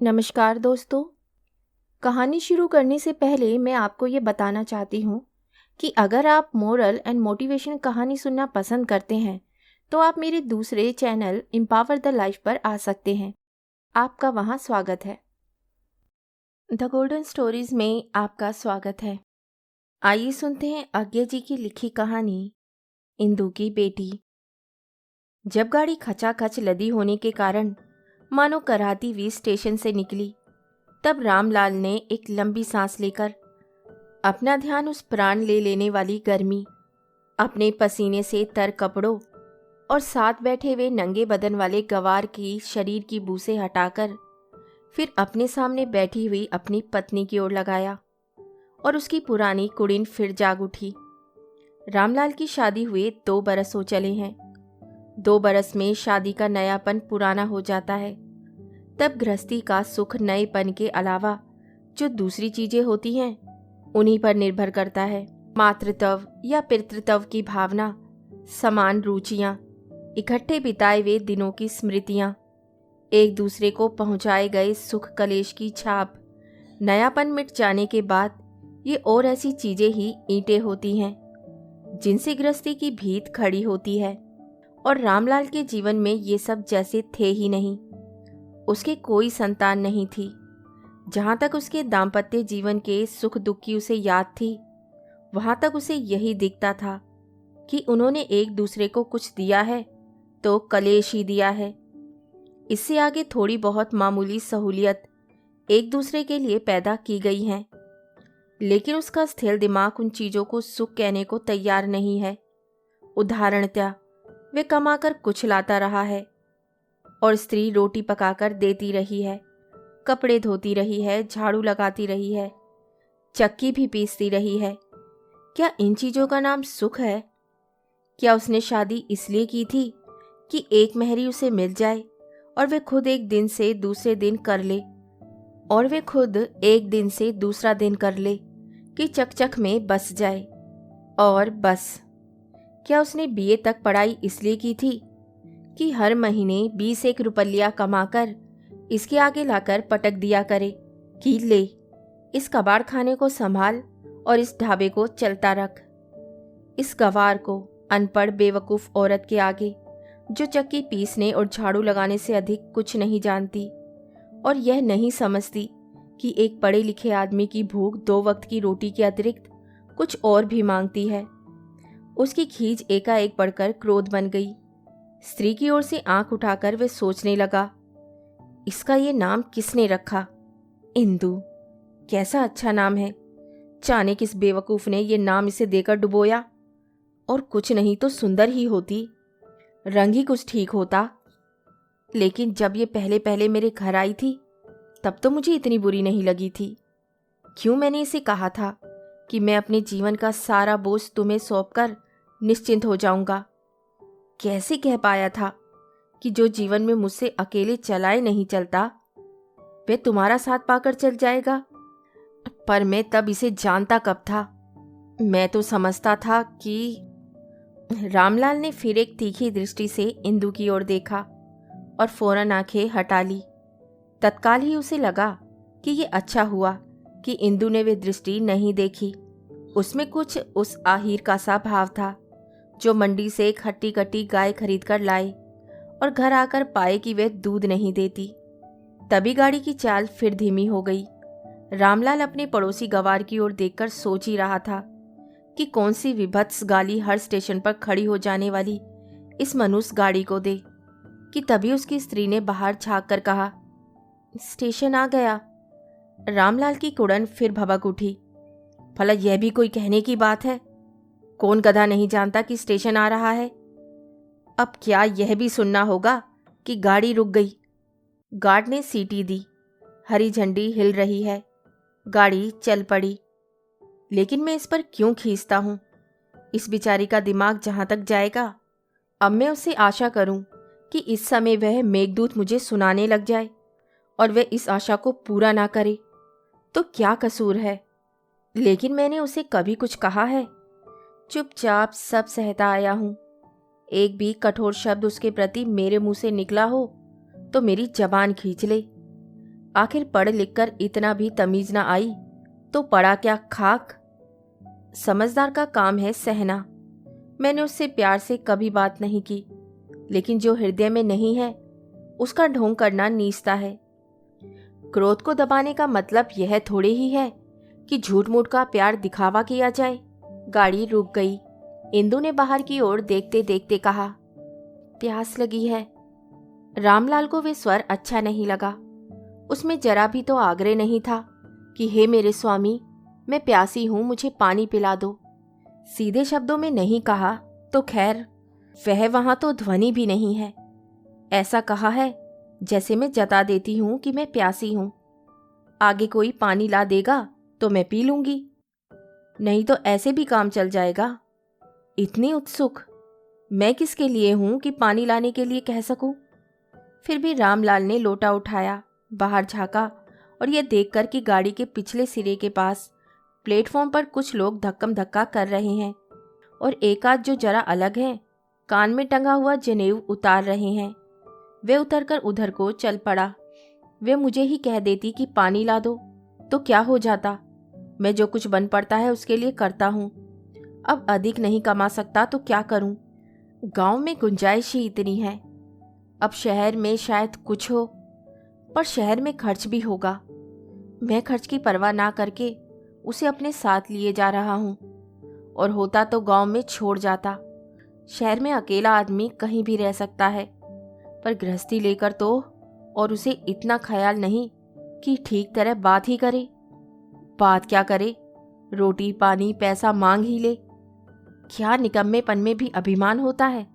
नमस्कार दोस्तों। कहानी शुरू करने से पहले मैं आपको ये बताना चाहती हूँ कि अगर आप मोरल एंड मोटिवेशन कहानी सुनना पसंद करते हैं तो आप मेरे दूसरे चैनल एम्पावर द लाइफ पर आ सकते हैं। आपका वहाँ स्वागत है। द गोल्डन स्टोरीज में आपका स्वागत है। आइए सुनते हैं आज्ञा जी की लिखी कहानी इंदु की बेटी। जब गाड़ी खचाखच लदी होने के कारण मानो कराती हुई स्टेशन से निकली, तब रामलाल ने एक लंबी सांस लेकर अपना ध्यान उस प्राण ले लेने वाली गर्मी, अपने पसीने से तर कपड़ों और साथ बैठे हुए नंगे बदन वाले गवार की शरीर की बू से हटाकर फिर अपने सामने बैठी हुई अपनी पत्नी की ओर लगाया और उसकी पुरानी कुड़िन फिर जाग उठी। रामलाल की शादी हुए 2 बरस हो चले हैं। 2 बरस में शादी का नयापन पुराना हो जाता है। तब गृहस्थी का सुख नएपन के अलावा जो दूसरी चीजें होती हैं उन्हीं पर निर्भर करता है। मातृत्व या पितृत्व की भावना, समान रुचियां, इकट्ठे बिताए हुए दिनों की स्मृतियां, एक दूसरे को पहुंचाए गए सुख कलेश की छाप, नयापन मिट जाने के बाद ये और ऐसी चीजें ही ईंटें होती हैं जिनसे गृहस्थी की भीत खड़ी होती है। और रामलाल के जीवन में ये सब जैसे थे ही नहीं। उसके कोई संतान नहीं थी। जहाँ तक उसके दाम्पत्य जीवन के सुख दुख की उसे याद थी, वहाँ तक उसे यही दिखता था कि उन्होंने एक दूसरे को कुछ दिया है तो कलेश ही दिया है। इससे आगे थोड़ी बहुत मामूली सहूलियत एक दूसरे के लिए पैदा की गई हैं, लेकिन उसका स्थिर दिमाग उन चीज़ों को सुख कहने को तैयार नहीं है। उदाहरणतः वे कमाकर कुछ लाता रहा है और स्त्री रोटी पकाकर देती रही है, कपड़े धोती रही है, झाड़ू लगाती रही है, चक्की भी पीसती रही है। क्या इन चीज़ों का नाम सुख है? क्या उसने शादी इसलिए की थी कि एक मेहरी उसे मिल जाए और वे खुद एक दिन से दूसरे दिन कर ले, और वे खुद एक दिन से दूसरा दिन कर ले कि चकचक में बस जाए और बस? क्या उसने बीए तक पढ़ाई इसलिए की थी कि हर महीने 20 रुपया कमाकर इसके आगे लाकर पटक दिया करे कि ले, इस कबाड़ खाने को संभाल और इस ढाबे को चलता रख। इस गवार को, अनपढ़ बेवकूफ़ औरत के आगे जो चक्की पीसने और झाड़ू लगाने से अधिक कुछ नहीं जानती और यह नहीं समझती कि एक पढ़े लिखे आदमी की भूख 2 वक्त की रोटी के अतिरिक्त कुछ और भी मांगती है। उसकी खींच एकाएक बढ़कर क्रोध बन गई। स्त्री की ओर से आंख उठाकर वे सोचने लगा, इसका ये नाम किसने रखा? इंदु। कैसा अच्छा नाम है। जाने किस बेवकूफ ने ये नाम इसे देकर डुबोया। और कुछ नहीं तो सुंदर ही होती, रंग ही कुछ ठीक होता। लेकिन जब ये पहले पहले मेरे घर आई थी तब तो मुझे इतनी बुरी नहीं लगी थी। क्यों मैंने इसे कहा था कि मैं अपने जीवन का सारा बोझ तुम्हें सौंपकर निश्चिंत हो जाऊंगा? कैसे कह पाया था कि जो जीवन में मुझसे अकेले चलाए नहीं चलता वे तुम्हारा साथ पाकर चल जाएगा? पर मैं तब इसे जानता कब था? मैं तो समझता था कि... रामलाल ने फिर एक तीखी दृष्टि से इंदु की ओर देखा और फौरन आंखें हटा ली। तत्काल ही उसे लगा कि ये अच्छा हुआ कि इंदु ने वे दृष्टि नहीं देखी। उसमें कुछ उस आहिर का सा भाव था जो मंडी से एक हट्टी कट्टी गाय खरीद कर लाए और घर आकर पाए कि वे दूध नहीं देती। तभी गाड़ी की चाल फिर धीमी हो गई। रामलाल अपने पड़ोसी गवार की ओर देखकर सोच ही रहा था कि कौन सी विभत्स गाली हर स्टेशन पर खड़ी हो जाने वाली इस मनुष्य गाड़ी को दे, कि तभी उसकी स्त्री ने बाहर झांक कर कहा, स्टेशन आ गया। रामलाल की कुड़न फिर भभक उठी। भला यह भी कोई कहने की बात है? कौन गधा नहीं जानता कि स्टेशन आ रहा है? अब क्या यह भी सुनना होगा कि गाड़ी रुक गई? गार्ड ने सीटी दी, हरी झंडी हिल रही है, गाड़ी चल पड़ी। लेकिन मैं इस पर क्यों खींचता हूँ? इस बेचारी का दिमाग जहाँ तक जाएगा, अब मैं उससे आशा करूँ कि इस समय वह मेघदूत मुझे सुनाने लग जाए और वह इस आशा को पूरा ना करे तो क्या कसूर है? लेकिन मैंने उसे कभी कुछ कहा है? चुपचाप सब सहता आया हूँ। एक भी कठोर शब्द उसके प्रति मेरे मुंह से निकला हो तो मेरी जबान खींच ले। आखिर पढ़ लिख कर इतना भी तमीज ना आई तो पढ़ा क्या खाक। समझदार का काम है सहना। मैंने उससे प्यार से कभी बात नहीं की, लेकिन जो हृदय में नहीं है उसका ढोंग करना नीचता है। क्रोध को दबाने का मतलब यह थोड़े ही है कि झूठ मूठ का प्यार दिखावा किया जाए। गाड़ी रुक गई। इंदु ने बाहर की ओर देखते देखते कहा, प्यास लगी है। रामलाल को वे स्वर अच्छा नहीं लगा। उसमें जरा भी तो आग्रह नहीं था कि हे मेरे स्वामी, मैं प्यासी हूं, मुझे पानी पिला दो। सीधे शब्दों में नहीं कहा तो खैर, वह वहां तो ध्वनि भी नहीं है। ऐसा कहा है जैसे मैं जता देती हूं कि मैं प्यासी हूं। आगे कोई पानी ला देगा तो मैं पी लूंगी, नहीं तो ऐसे भी काम चल जाएगा। इतनी उत्सुक मैं किसके लिए हूं कि पानी लाने के लिए कह सकूं। फिर भी रामलाल ने लोटा उठाया, बाहर झांका और यह देखकर कि गाड़ी के पिछले सिरे के पास प्लेटफॉर्म पर कुछ लोग धक्कम धक्का कर रहे हैं और एक आध जो जरा अलग है कान में टंगा हुआ जनेऊ उतार रहे हैं। वे उतरकर उधर को चल पड़ा। वे मुझे ही कह देती कि पानी ला दो तो क्या हो जाता। मैं जो कुछ बन पड़ता है उसके लिए करता हूँ। अब अधिक नहीं कमा सकता तो क्या करूँ। गांव में गुंजाइश ही इतनी है। अब शहर में शायद कुछ हो, पर शहर में खर्च भी होगा। मैं खर्च की परवाह ना करके उसे अपने साथ लिए जा रहा हूँ, और होता तो गांव में छोड़ जाता। शहर में अकेला आदमी कहीं भी रह सकता है, पर गृहस्थी लेकर तो, और उसे इतना ख्याल नहीं कि ठीक तरह बात ही करे। बात क्या करे, रोटी पानी पैसा मांग ही ले। क्या निकम्मेपन में भी अभिमान होता है।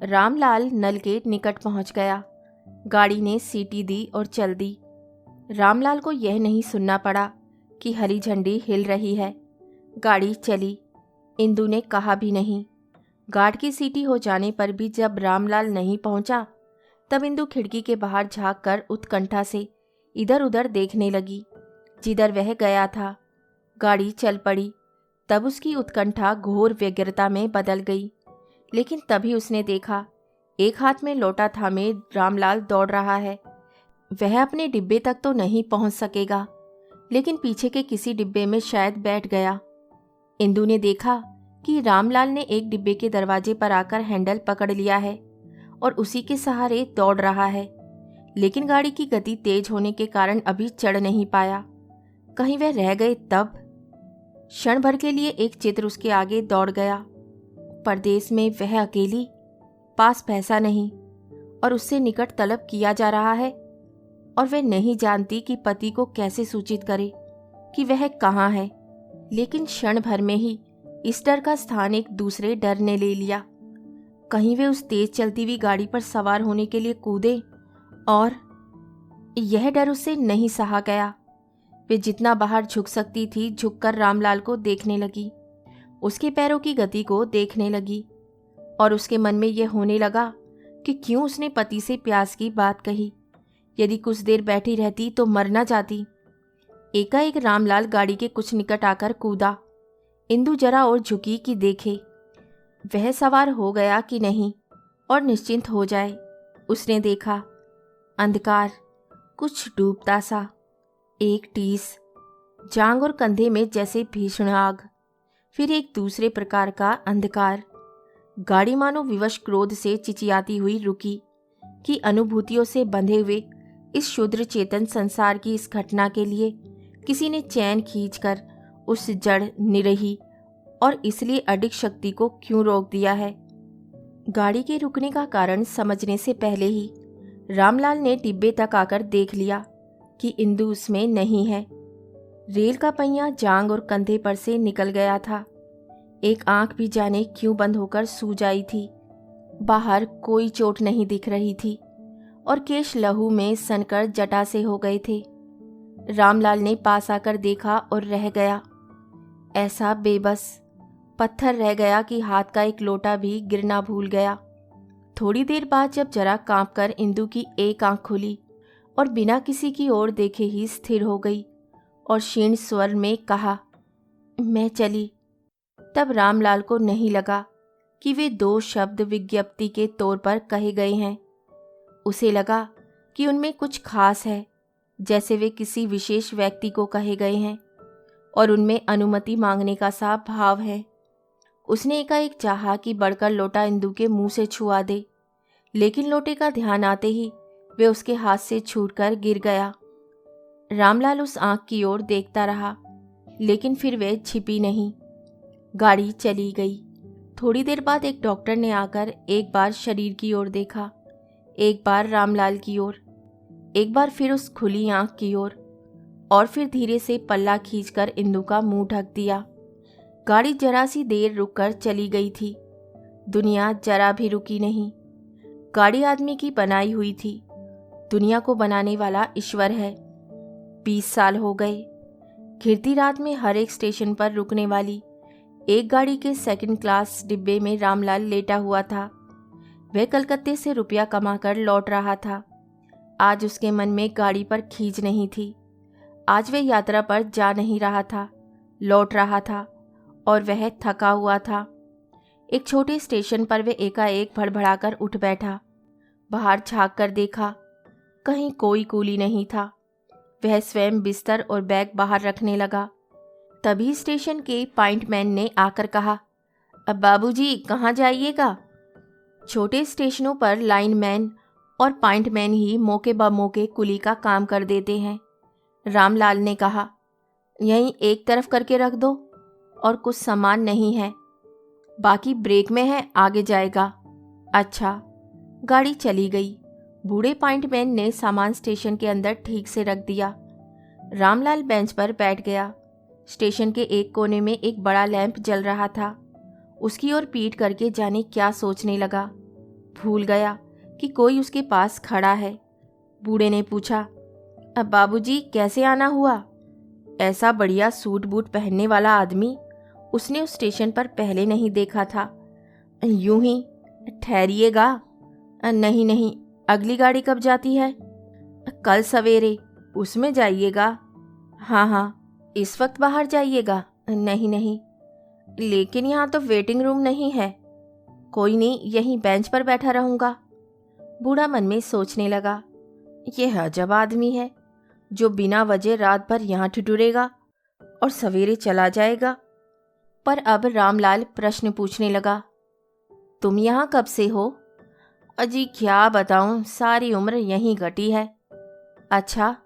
रामलाल नल के निकट पहुंच गया। गाड़ी ने सीटी दी और चल दी। रामलाल को यह नहीं सुनना पड़ा कि हरी झंडी हिल रही है। गाड़ी चली। इंदु ने कहा भी नहीं। गार्ड की सीटी हो जाने पर भी जब रामलाल नहीं पहुंचा, तब इंदु खिड़की के बाहर झांक कर उत्कंठा से इधर उधर देखने लगी, जिधर वह गया था। गाड़ी चल पड़ी। तब उसकी उत्कंठा घोर व्यग्रता में बदल गई। लेकिन तभी उसने देखा, एक हाथ में लोटा थामे रामलाल दौड़ रहा है। वह अपने डिब्बे तक तो नहीं पहुंच सकेगा, लेकिन पीछे के किसी डिब्बे में शायद बैठ गया। इंदु ने देखा कि रामलाल ने एक डिब्बे के दरवाजे पर आकर हैंडल पकड़ लिया है और उसी के सहारे दौड़ रहा है। लेकिन गाड़ी की गति तेज होने के कारण अभी चढ़ नहीं पाया। कहीं वह रह गए तब। क्षण भर के लिए एक चित्र उसके आगे दौड़ गया। परदेश में वह अकेली, पास पैसा नहीं, और उससे निकट तलब किया जा रहा है, और वह नहीं जानती कि पति को कैसे सूचित करे कि वह कहाँ है। लेकिन क्षण भर में ही इस डर का स्थान एक दूसरे डर ने ले लिया। कहीं वे उस तेज चलती हुई गाड़ी पर सवार होने के लिए कूदे, और यह डर उससे नहीं सहा गया। वे जितना बाहर झुक सकती थी झुककर रामलाल को देखने लगी, उसके पैरों की गति को देखने लगी, और उसके मन में यह होने लगा कि क्यों उसने पति से प्यास की बात कही। यदि कुछ देर बैठी रहती तो मर न जाती। एकाएक रामलाल गाड़ी के कुछ निकट आकर कूदा। इंदु जरा और झुकी कि देखे वह सवार हो गया कि नहीं और निश्चिंत हो जाए। उसने देखा, अंधकार, कुछ डूबता सा, एक टीस, जांग और कंधे में जैसे भीषण आग, फिर एक दूसरे प्रकार का अंधकार। गाड़ी मानो विवश क्रोध से चिचियाती हुई रुकी कि अनुभूतियों से बंधे हुए इस क्षुद्र चेतन संसार की इस घटना के लिए किसी ने चैन खींचकर उस जड़ निरही और इसलिए अडिग शक्ति को क्यों रोक दिया है। गाड़ी के रुकने का कारण समझने से पहले ही रामलाल ने डिब्बे तक आकर देख लिया कि इंदु उसमें नहीं है। रेल का पहिया जांग और कंधे पर से निकल गया था। एक आंख भी जाने क्यों बंद होकर सूज आई थी। बाहर कोई चोट नहीं दिख रही थी और केश लहू में सनकर जटा से हो गए थे। रामलाल ने पास आकर देखा और रह गया, ऐसा बेबस पत्थर रह गया कि हाथ का एक लोटा भी गिरना भूल गया। थोड़ी देर बाद जब जरा कांपकर इंदु की एक आंख खुली और बिना किसी की ओर देखे ही स्थिर हो गई और क्षीण स्वर में कहा, मैं चली। तब रामलाल को नहीं लगा कि वे दो शब्द विज्ञप्ति के तौर पर कहे गए हैं। उसे लगा कि उनमें कुछ खास है जैसे वे किसी विशेष व्यक्ति को कहे गए हैं और उनमें अनुमति मांगने का सा भाव है। उसने एकाएक चाहा कि बढ़कर लोटा इंदु के मुंह से छुआ दे, लेकिन लोटे का ध्यान आते ही वे उसके हाथ से छूटकर गिर गया। रामलाल उस आंख की ओर देखता रहा, लेकिन फिर वे छिपी नहीं। गाड़ी चली गई। थोड़ी देर बाद एक डॉक्टर ने आकर एक बार शरीर की ओर देखा, एक बार रामलाल की ओर, एक बार फिर उस खुली आंख की ओर, और फिर धीरे से पल्ला खींचकर इंदु का मुंह ढक दिया। गाड़ी जरा सी देर रुककर चली गई थी। दुनिया जरा भी रुकी नहीं। गाड़ी आदमी की बनाई हुई थी। दुनिया को बनाने वाला ईश्वर है। 20 साल हो गए। घिरती रात में हर एक स्टेशन पर रुकने वाली एक गाड़ी के सेकंड क्लास डिब्बे में रामलाल लेटा हुआ था। वह कलकत्ते से रुपया कमाकर लौट रहा था। आज उसके मन में गाड़ी पर खींच नहीं थी। आज वह यात्रा पर जा नहीं रहा था, लौट रहा था, और वह थका हुआ था। एक छोटे स्टेशन पर वह एकाएक भड़बड़ाकर उठ बैठा। बाहर झांक कर देखा, कहीं कोई कूली नहीं था। वह स्वयं बिस्तर और बैग बाहर रखने लगा। तभी स्टेशन के पॉइंटमैन ने आकर कहा, अब बाबूजी कहाँ जाइएगा? छोटे स्टेशनों पर लाइनमैन और पॉइंटमैन ही मौके ब मौके कुली का काम कर देते हैं। रामलाल ने कहा, यहीं एक तरफ करके रख दो, और कुछ सामान नहीं है, बाकी ब्रेक में है, आगे जाएगा। अच्छा। गाड़ी चली गई। बूढ़े पॉइंटमैन ने सामान स्टेशन के अंदर ठीक से रख दिया। रामलाल बेंच पर बैठ गया। स्टेशन के एक कोने में एक बड़ा लैंप जल रहा था। उसकी ओर पीठ करके जाने क्या सोचने लगा। भूल गया कि कोई उसके पास खड़ा है। बूढ़े ने पूछा, अब बाबूजी कैसे आना हुआ? ऐसा बढ़िया सूट बूट पहनने वाला आदमी उसने उस स्टेशन पर पहले नहीं देखा था। यूं ही। ठहरिएगा। नहीं नहीं, अगली गाड़ी कब जाती है? कल सवेरे। उसमें जाइएगा? हाँ हाँ। इस वक्त बाहर जाइएगा? नहीं नहीं। लेकिन यहाँ तो वेटिंग रूम नहीं है। कोई नहीं, यहीं बेंच पर बैठा रहूँगा। बूढ़ा मन में सोचने लगा, यह अजब आदमी है जो बिना वजह रात भर यहाँ ठिठुरेगा और सवेरे चला जाएगा। पर अब रामलाल प्रश्न पूछने लगा, तुम यहाँ कब से हो? अजी क्या बताऊं, सारी उम्र यहीं कटी है। अच्छा,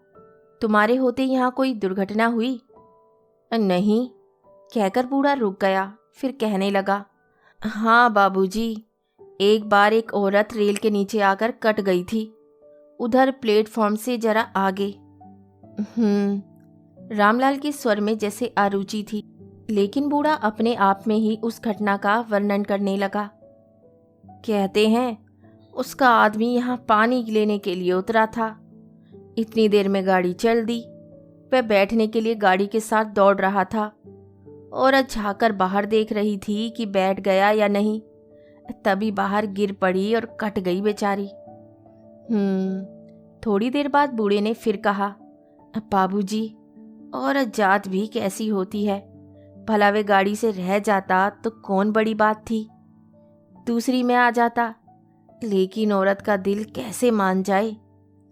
तुम्हारे होते यहाँ कोई दुर्घटना हुई? नहीं। कहकर बूढ़ा रुक गया, फिर कहने लगा, हाँ बाबूजी, एक बार एक औरत रेल के नीचे आकर कट गई थी, उधर प्लेटफॉर्म से जरा आगे। रामलाल के स्वर में जैसे अरुचि थी, लेकिन बूढ़ा अपने आप में ही उस घटना का वर्णन करने लगा। कहते हैं उसका आदमी यहाँ पानी लेने के लिए उतरा था। इतनी देर में गाड़ी चल दी। वह बैठने के लिए गाड़ी के साथ दौड़ रहा था। औरत झांकर बाहर देख रही थी कि बैठ गया या नहीं। तभी बाहर गिर पड़ी और कट गई बेचारी। थोड़ी देर बाद बूढ़े ने फिर कहा, बाबूजी, औरत जात भी कैसी होती है। भला वे गाड़ी से रह जाता तो कौन बड़ी बात थी, दूसरी में आ जाता, लेकिन औरत का दिल कैसे मान जाए।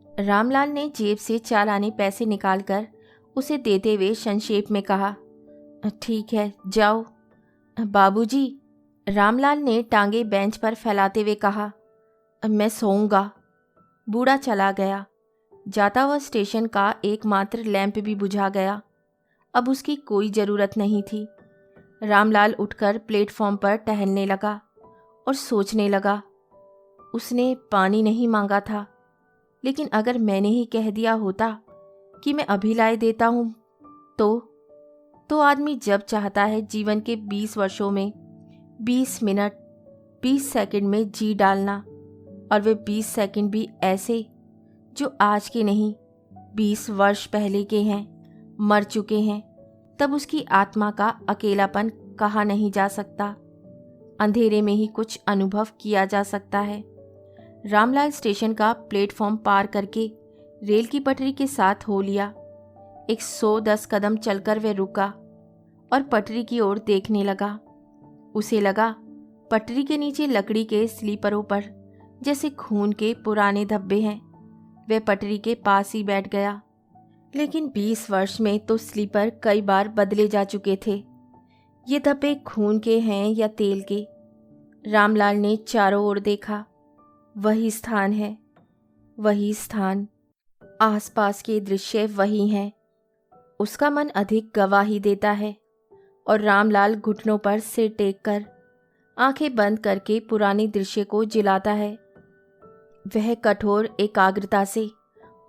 रामलाल ने जेब से 4 आने पैसे निकालकर उसे देते हुए संक्षेप में कहा, ठीक है, जाओ। बाबूजी, रामलाल ने टांगे बेंच पर फैलाते हुए कहा, मैं सोऊंगा। बूढ़ा चला गया। जाता हुआ स्टेशन का एकमात्र लैंप भी बुझा गया। अब उसकी कोई ज़रूरत नहीं थी। रामलाल उठकर प्लेटफॉर्म पर टहलने लगा और सोचने लगा, उसने पानी नहीं मांगा था, लेकिन अगर मैंने ही कह दिया होता कि मैं अभी लाए देता हूँ तो आदमी जब चाहता है जीवन के 20 वर्षों में 20 मिनट 20 सेकंड में जी डालना, और वे 20 सेकंड भी ऐसे जो आज के नहीं 20 वर्ष पहले के हैं, मर चुके हैं, तब उसकी आत्मा का अकेलापन कहा नहीं जा सकता। अंधेरे में ही कुछ अनुभव किया जा सकता है। रामलाल स्टेशन का प्लेटफॉर्म पार करके रेल की पटरी के साथ हो लिया। 110 कदम चलकर वह रुका और पटरी की ओर देखने लगा। उसे लगा पटरी के नीचे लकड़ी के स्लीपरों पर जैसे खून के पुराने धब्बे हैं। वह पटरी के पास ही बैठ गया। लेकिन 20 वर्ष में तो स्लीपर कई बार बदले जा चुके थे। ये धब्बे खून के हैं या तेल के? रामलाल ने चारों ओर देखा। वही स्थान है, वही स्थान, आसपास के दृश्य वही हैं। उसका मन अधिक गवाही देता है और रामलाल घुटनों पर सिर टेक कर आंखें बंद करके पुराने दृश्य को जिलाता है। वह कठोर एकाग्रता से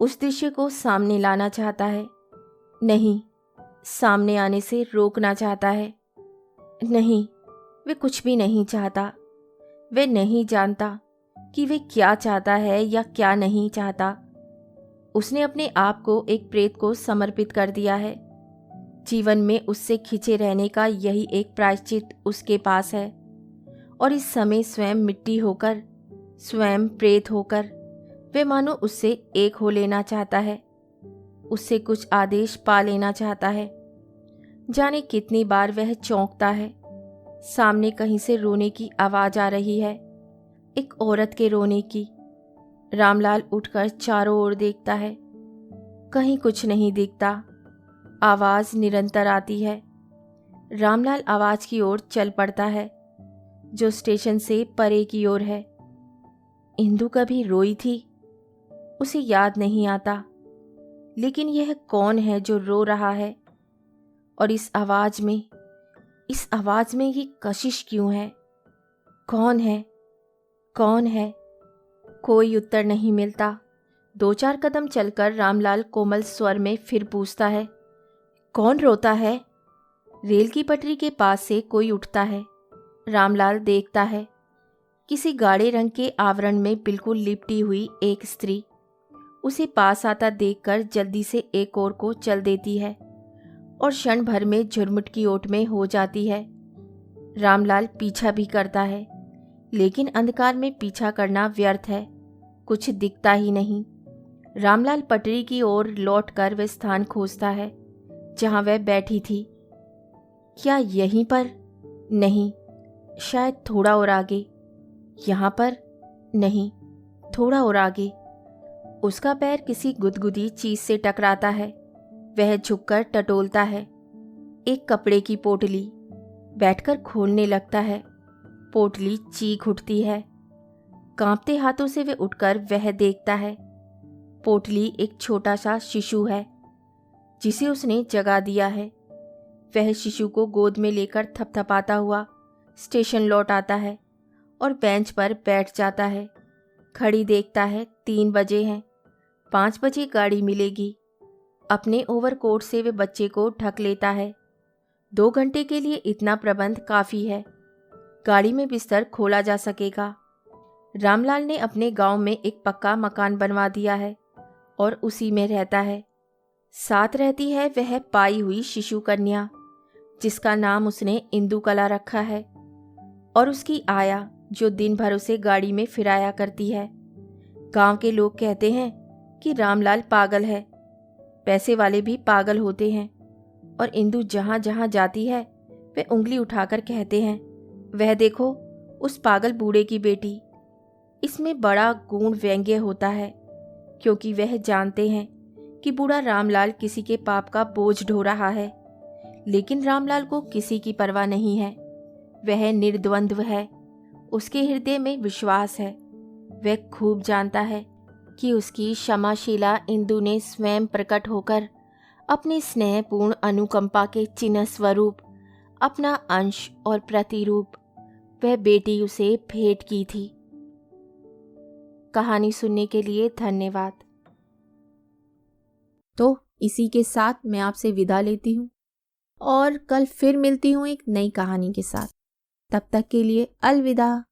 उस दृश्य को सामने लाना चाहता है, नहीं, सामने आने से रोकना चाहता है। नहीं, वे कुछ भी नहीं चाहता। वे नहीं जानता कि वे क्या चाहता है या क्या नहीं चाहता। उसने अपने आप को एक प्रेत को समर्पित कर दिया है। जीवन में उससे खिंचे रहने का यही एक प्रायश्चित उसके पास है। और इस समय स्वयं मिट्टी होकर, स्वयं प्रेत होकर, वे मानो उससे एक हो लेना चाहता है, उससे कुछ आदेश पा लेना चाहता है। जाने कितनी बार वह चौंकता है। सामने कहीं से रोने की आवाज आ रही है, एक औरत के रोने की। रामलाल उठकर चारों ओर देखता है। कहीं कुछ नहीं दिखता। आवाज निरंतर आती है। रामलाल आवाज की ओर चल पड़ता है, जो स्टेशन से परे की ओर है। इंदु कभी रोई थी? उसे याद नहीं आता। लेकिन यह कौन है जो रो रहा है? और इस आवाज में ये कशिश क्यों है? कौन है? कौन है? कोई उत्तर नहीं मिलता। 2-4 कदम चलकर रामलाल कोमल स्वर में फिर पूछता है, कौन रोता है? रेल की पटरी के पास से कोई उठता है। रामलाल देखता है, किसी गाढ़े रंग के आवरण में बिल्कुल लिपटी हुई एक स्त्री। उसे पास आता देखकर जल्दी से एक ओर को चल देती है और क्षण भर में झुरमुट की ओट में हो जाती है। रामलाल पीछा भी करता है, लेकिन अंधकार में पीछा करना व्यर्थ है, कुछ दिखता ही नहीं। रामलाल पटरी की ओर लौटकर वह स्थान खोजता है जहां वह बैठी थी। क्या यहीं पर? नहीं, शायद थोड़ा और आगे। यहाँ पर? नहीं, थोड़ा और आगे। उसका पैर किसी गुदगुदी चीज से टकराता है। वह झुककर टटोलता है। एक कपड़े की पोटली। बैठकर खोलने लगता है। पोटली चीख उठती है। कांपते हाथों से वे उठकर वह देखता है। पोटली एक छोटा सा शिशु है जिसे उसने जगा दिया है। वह शिशु को गोद में लेकर थपथपाता हुआ स्टेशन लौट आता है और बेंच पर बैठ जाता है। घड़ी देखता है, 3 बजे हैं। 5 बजे गाड़ी मिलेगी। अपने ओवरकोट से वे बच्चे को ढक लेता है। 2 घंटे के लिए इतना प्रबंध काफ़ी है। गाड़ी में बिस्तर खोला जा सकेगा। रामलाल ने अपने गांव में एक पक्का मकान बनवा दिया है और उसी में रहता है। साथ रहती है वह पाई हुई शिशु कन्या, जिसका नाम उसने इंदु कला रखा है, और उसकी आया जो दिन भर उसे गाड़ी में फिराया करती है। गांव के लोग कहते हैं कि रामलाल पागल है। पैसे वाले भी पागल होते हैं। और इंदु जहाँ जहाँ जाती है वे उंगली उठाकर कहते हैं, वह देखो उस पागल बूढ़े की बेटी। इसमें बड़ा गूढ़ व्यंग्य होता है, क्योंकि वह जानते हैं कि बूढ़ा रामलाल किसी के पाप का बोझ ढो रहा है। लेकिन रामलाल को किसी की परवाह नहीं है। वह निर्द्वंद्व है। उसके हृदय में विश्वास है। वह खूब जानता है कि उसकी क्षमाशीला इंदु ने स्वयं प्रकट होकर अपने स्नेहपूर्ण अनुकंपा के चिन्ह स्वरूप अपना अंश और प्रतिरूप वह बेटी उसे भेंट की थी। कहानी सुनने के लिए धन्यवाद। तो इसी के साथ मैं आपसे विदा लेती हूँ और कल फिर मिलती हूँ एक नई कहानी के साथ। तब तक के लिए अलविदा।